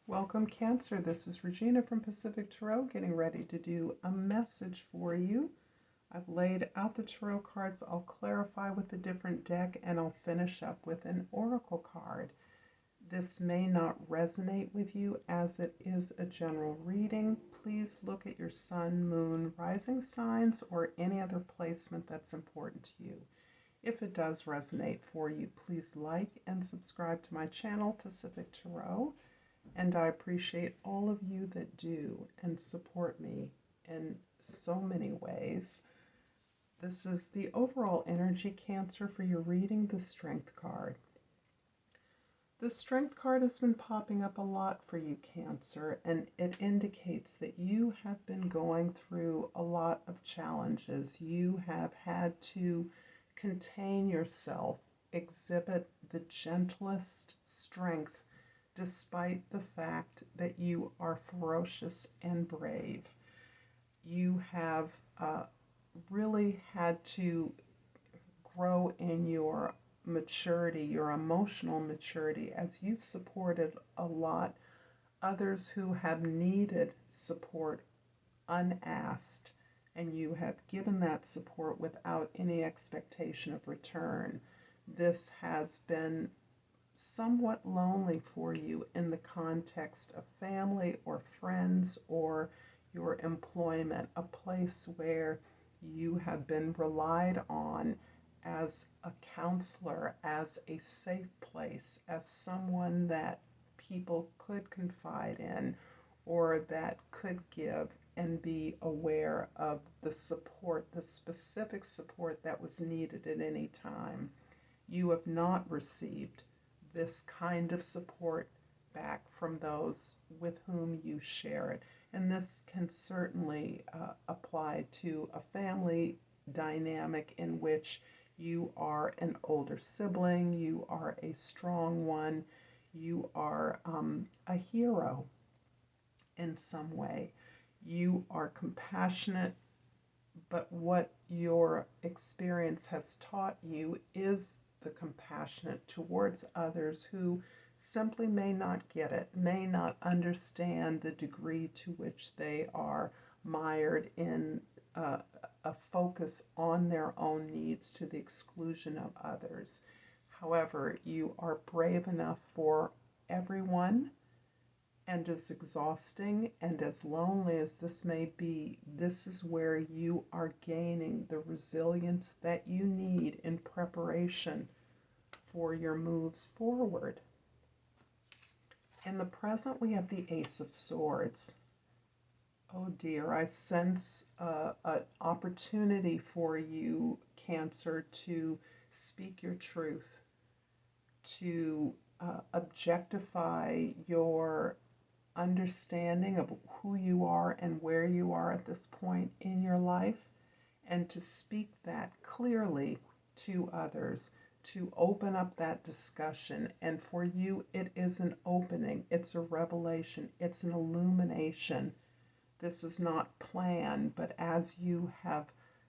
Welcome, Cancer. This is Regina from Pacific Tarot getting ready to do a message for you. I've laid out the tarot cards. I'll clarify with a different deck and I'll finish up with an oracle card. This may not resonate with you as it is a general reading. Please look at your sun, moon, rising signs, or any other placement that's important to you. If it does resonate for you, please like and subscribe to my channel, Pacific Tarot. And I appreciate all of you that do and support me in so many ways. This is the overall energy, Cancer, for your reading, the Strength card. The Strength card has been popping up a lot for you, Cancer, and it indicates that you have been going through a lot of challenges. You have had to contain yourself, exhibit the gentlest strength despite the fact that you are ferocious and brave. You have really had to grow in your maturity, your emotional maturity, as you've supported a lot others who have needed support unasked, and you have given that support without any expectation of return. This has been somewhat lonely for you in the context of family or friends or your employment, a place where you have been relied on as a counselor, as a safe place, as someone that people could confide in or that could give and be aware of the support, the specific support that was needed at any time. You have not received this kind of support back from those with whom you share it. And this can certainly apply to a family dynamic in which you are an older sibling, you are a strong one, you are a hero in some way. You are compassionate, but what your experience has taught you is the compassionate towards others who simply may not get it, may not understand the degree to which they are mired in a focus on their own needs to the exclusion of others. However, you are brave enough for everyone, and as exhausting and as lonely as this may be, this is where you are gaining the resilience that you need in preparation for your moves forward. In the present, we have the Ace of Swords. Oh dear, I sense an opportunity for you, Cancer, to speak your truth, to objectify your understanding of who you are and where you are at this point in your life, and to speak that clearly to others, to open up that discussion. And for you, it is an opening, it's a revelation, it's an illumination. This is not planned, but as you have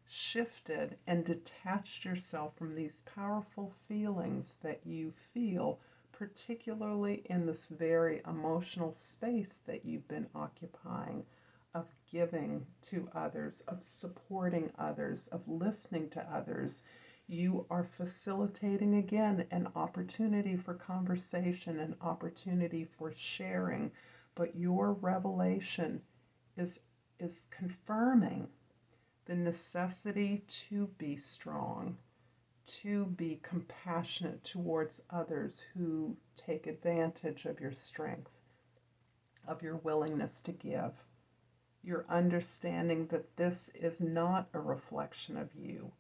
shifted and detached yourself from these powerful feelings that you feel, particularly in this very emotional space that you've been occupying, of giving to others, of supporting others, of listening to others, you are facilitating again an opportunity for conversation, an opportunity for sharing. But your revelation is confirming the necessity to be strong, to be compassionate towards others who take advantage of your strength, of your willingness to give. Your understanding that this is not a reflection of you,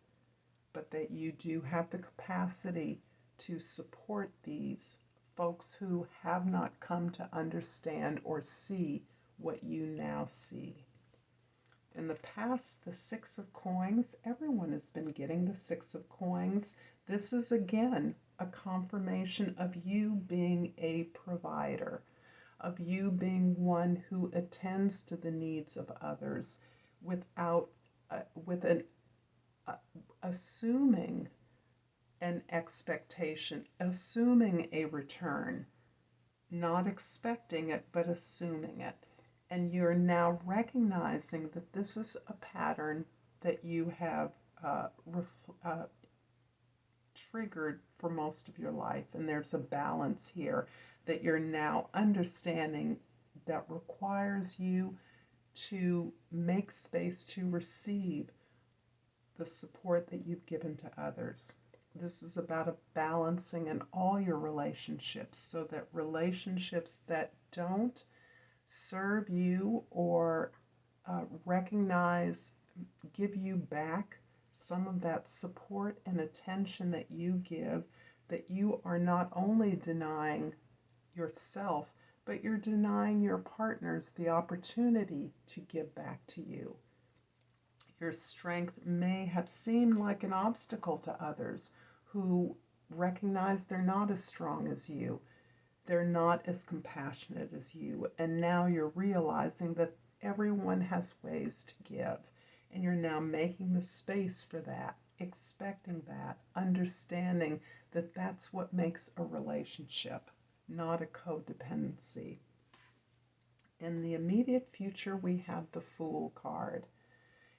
but that you do have the capacity to support these folks who have not come to understand or see what you now see. In the past, the Six of Coins, everyone has been getting the Six of Coins. This is again a confirmation of you being a provider, of you being one who attends to the needs of others without assuming an expectation, assuming a return. not expecting it, but assuming it. And you're now recognizing that this is a pattern that you have triggered for most of your life. And there's a balance here that you're now understanding that requires you to make space to receive the support that you've given to others. This is about a balancing in all your relationships so that relationships that don't serve you or recognize, give you back some of that support and attention that you give, that you are not only denying yourself, but you're denying your partners the opportunity to give back to you. Your strength may have seemed like an obstacle to others who recognize they're not as strong as you. They're not as compassionate as you. And now you're realizing that everyone has ways to give. And you're now making the space for that, expecting that, understanding that that's what makes a relationship, not a codependency. In the immediate future, we have the Fool card.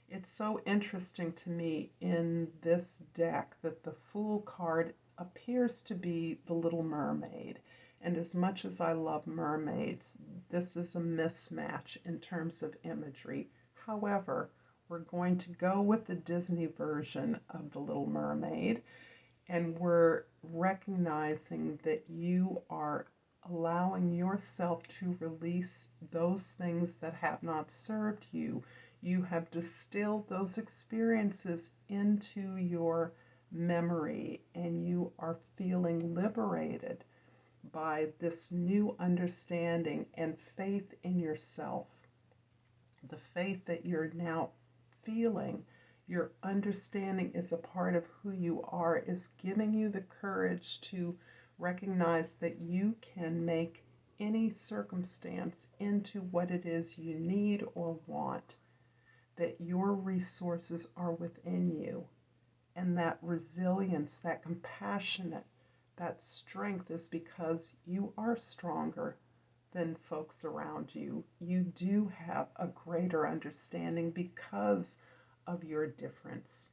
It's so interesting to me in this deck that the Fool card appears to be the Little Mermaid. And as much as I love mermaids, this is a mismatch in terms of imagery. However, we're going to go with the Disney version of the Little Mermaid, and we're recognizing that you are allowing yourself to release those things that have not served you. You have distilled those experiences into your memory, and you are feeling liberated by this new understanding and faith in yourself. The faith that you're now feeling, your understanding is a part of who you are, is giving you the courage to recognize that you can make any circumstance into what it is you need or want, that your resources are within you, and that resilience, that compassionate, that strength is because you are stronger than folks around you. You do have a greater understanding because of your difference.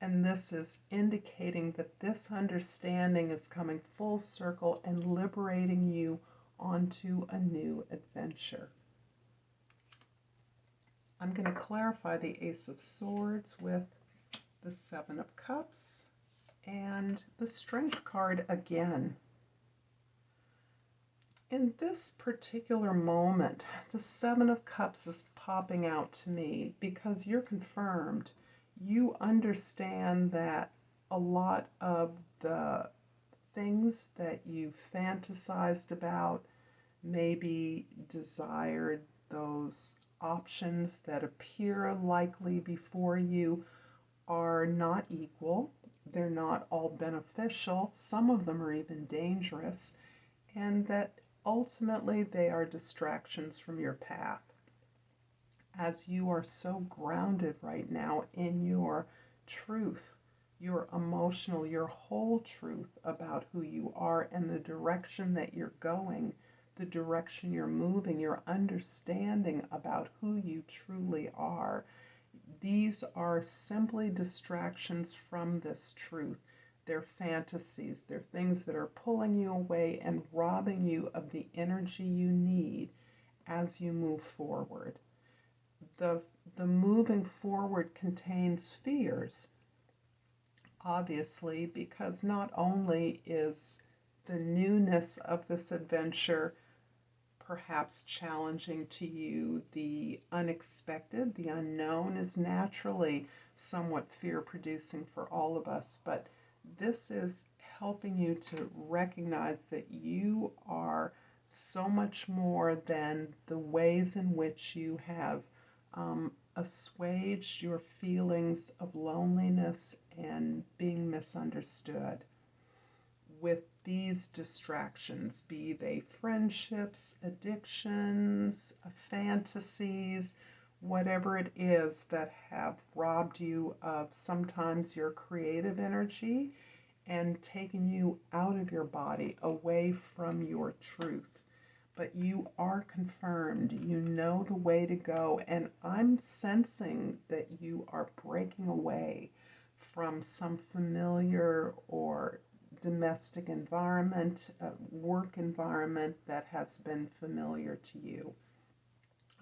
And this is indicating that this understanding is coming full circle and liberating you onto a new adventure. I'm going to clarify the Ace of Swords with the Seven of Cups and the Strength card again. In this particular moment, the Seven of Cups is popping out to me because you're confirmed. You understand that a lot of the things that you fantasized about, maybe desired, those options that appear likely before you, are not equal. They're not all beneficial. Some of them are even dangerous. And that ultimately they are distractions from your path. As you are so grounded right now in your truth, your emotional, your whole truth about who you are and the direction that you're going, the direction you're moving, your understanding about who you truly are. These are simply distractions from this truth. They're fantasies. They're things that are pulling you away and robbing you of the energy you need as you move forward. The moving forward contains fears, obviously, because not only is the newness of this adventure perhaps challenging to you, the unexpected, the unknown is naturally somewhat fear-producing for all of us, but this is helping you to recognize that you are so much more than the ways in which you have assuaged your feelings of loneliness and being misunderstood with these distractions, be they friendships, addictions, fantasies, whatever it is that have robbed you of sometimes your creative energy and taken you out of your body, away from your truth. But you are confirmed. You know the way to go. And I'm sensing that you are breaking away from some familiar or domestic environment, work environment that has been familiar to you.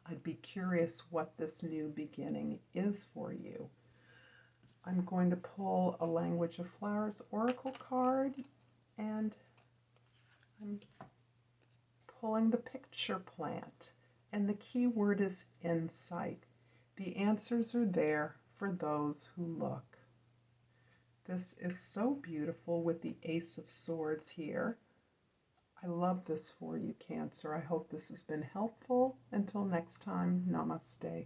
I'd be curious what this new beginning is for you. I'm going to pull a Language of Flowers Oracle card, and I'm pulling the picture plant. And the key word is insight. The answers are there for those who look. This is so beautiful with the Ace of Swords here. I love this for you, Cancer. I hope this has been helpful. Until next time, namaste.